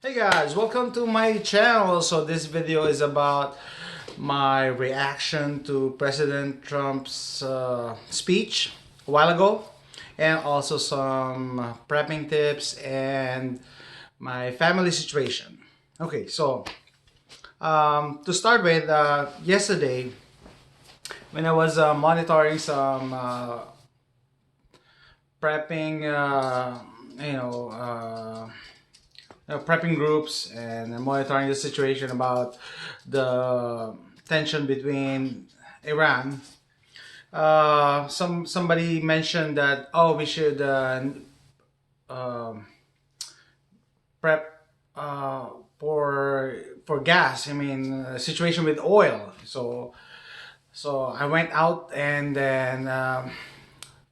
Hey guys, welcome to my channel. So this video is about my reaction to President Trump's speech a while ago, and also some prepping tips and my family situation. Okay, so to start with, yesterday when I was monitoring some prepping, you know. Prepping groups and monitoring the situation about the tension between Iran. Somebody mentioned that we should um prep for gas. I mean, situation with oil. So I went out and then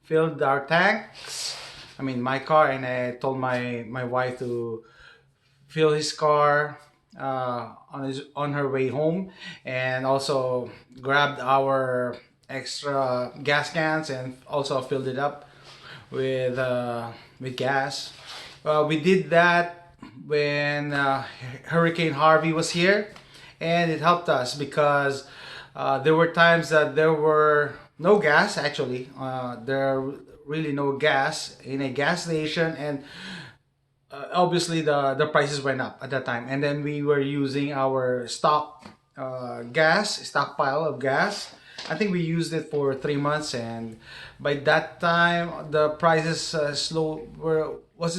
filled our tanks. I mean, my car, and I told my wife to fill his car on her way home, and also grabbed our extra gas cans and also filled it up with gas. We did that when Hurricane Harvey was here, and it helped us because there were times that there were no gas. Actually, there really no gas in a gas station, and obviously the prices went up at that time, and then we were using our stockpile of gas. I think we used it for 3 months, and by that time the prices was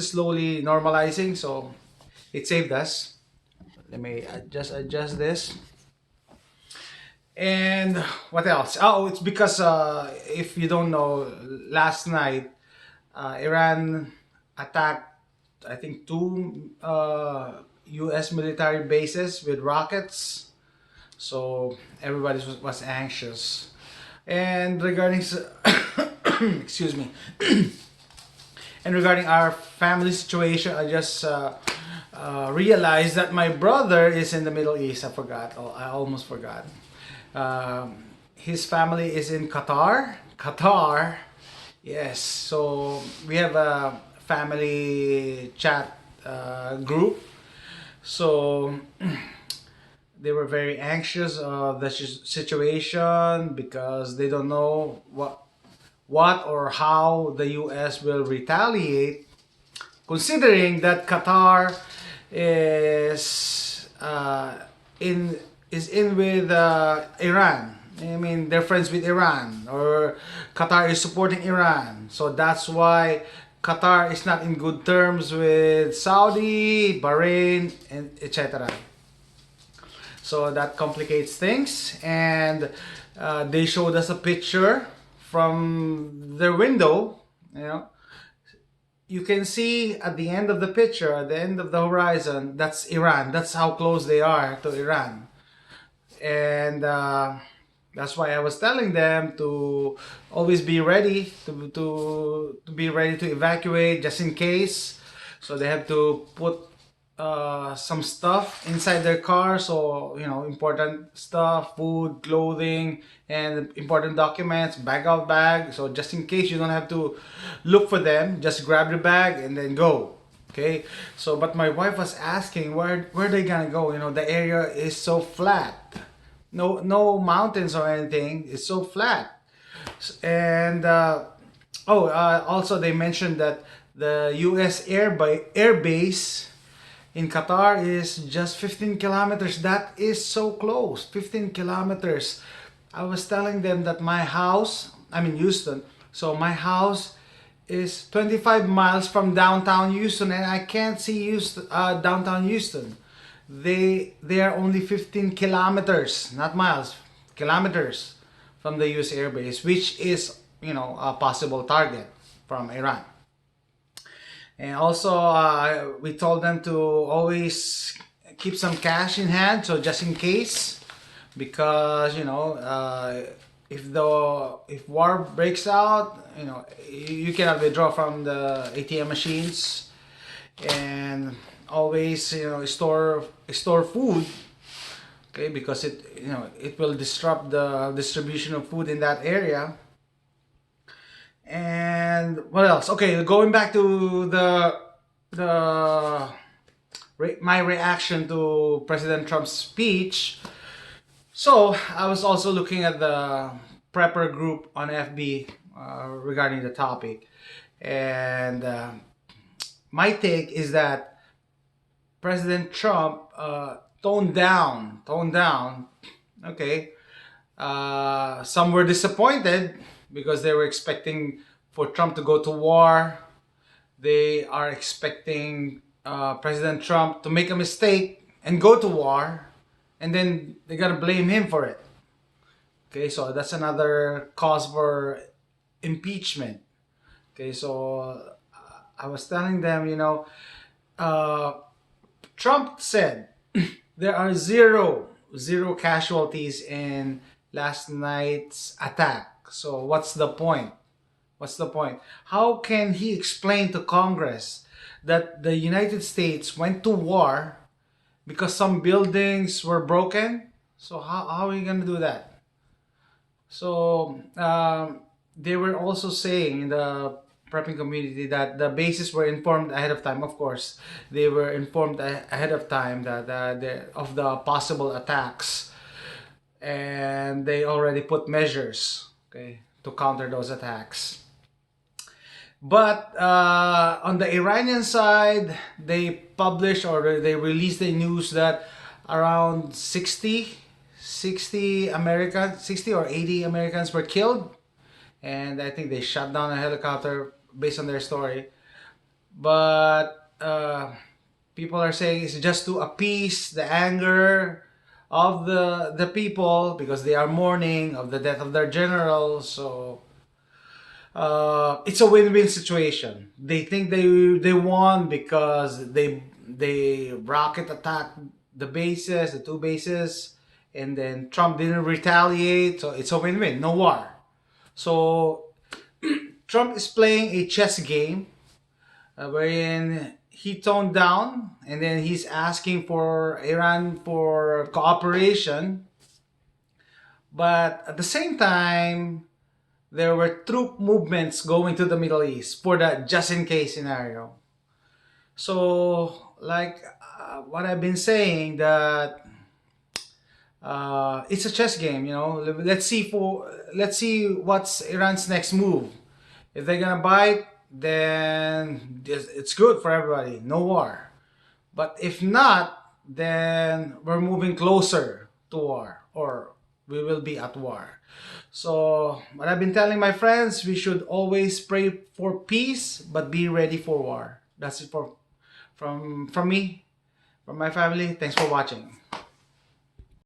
slowly normalizing, so it saved us. Let me just adjust this. And what else? Oh, it's because if you don't know, last night Iran attacked, I think, two U.S. military bases with rockets. So everybody was anxious. And regarding, excuse me, and regarding our family situation, I just realized that my brother is in the Middle East. I forgot. Oh, I almost forgot. His family is in Qatar. Qatar. Yes. So we have a family chat group. So they were very anxious of the situation because they don't know what or how the U.S. will retaliate, considering that Qatar is in with Iran. I mean, they're friends with Iran, or Qatar is supporting Iran. So that's why Qatar is not in good terms with Saudi, Bahrain, and etc. So that complicates things. And they showed us a picture from their window. You know, you can see at the end of the picture, at the end of the horizon, that's Iran. That's how close they are to Iran. And that's why I was telling them to always be ready to be ready to evacuate just in case. So they have to put some stuff inside their car, so important stuff, food, clothing, and important documents, bag out bag, so just in case you don't have to look for them, just grab your bag and then go. Okay, so but my wife was asking where they gonna go. The area is so flat, no mountains or anything. It's so flat. And also they mentioned that the U.S. air base in Qatar is just 15 kilometers. That is so close. 15 kilometers. I was telling them that my house, I'm in Houston, so my house is 25 miles from downtown Houston, and I can't see downtown Houston. They are only 15 kilometers, not miles, kilometers from the U.S. Air Base, which is a possible target from Iran. And also, we told them to always keep some cash in hand, so just in case, because if war breaks out, you cannot withdraw from the ATM machines. And always store food, okay, because it will disrupt the distribution of food in that area. And what else? Okay, going back to the my reaction to President Trump's speech. So I was also looking at the prepper group on FB regarding the topic, and my take is that President Trump toned down. Okay, some were disappointed because they were expecting for Trump to go to war. They are expecting President Trump to make a mistake and go to war, and then they gotta blame him for it. Okay, so that's another cause for impeachment. Okay, so I was telling them, uh, Trump said there are zero casualties in last night's attack. So what's the point? What's the point? How can he explain to Congress that the United States went to war because some buildings were broken? So how are you going to do that? So they were also saying in the prepping community that the bases were informed ahead of time. Of course, they were informed ahead of time that of the possible attacks, and they already put measures, okay, to counter those attacks. But on the Iranian side, they published or they released the news that around 60 Americans, 60 or 80 Americans were killed. And I think they shot down a helicopter based on their story. But people are saying it's just to appease the anger of the people because they are mourning of the death of their general. So it's a win-win situation. They think they won because they rocket attacked the bases, the two bases, and then Trump didn't retaliate. So it's a win-win, no war. So Trump is playing a chess game wherein he toned down and then he's asking for Iran for cooperation. But at the same time, there were troop movements going to the Middle East for the just in case scenario. So, like what I've been saying, that it's a chess game. Let's see what's Iran's next move. If they're gonna bite, then it's good for everybody. No war. But if not, then we're moving closer to war, or we will be at war. So what I've been telling my friends, we should always pray for peace, but be ready for war. That's it from me, from my family. Thanks for watching.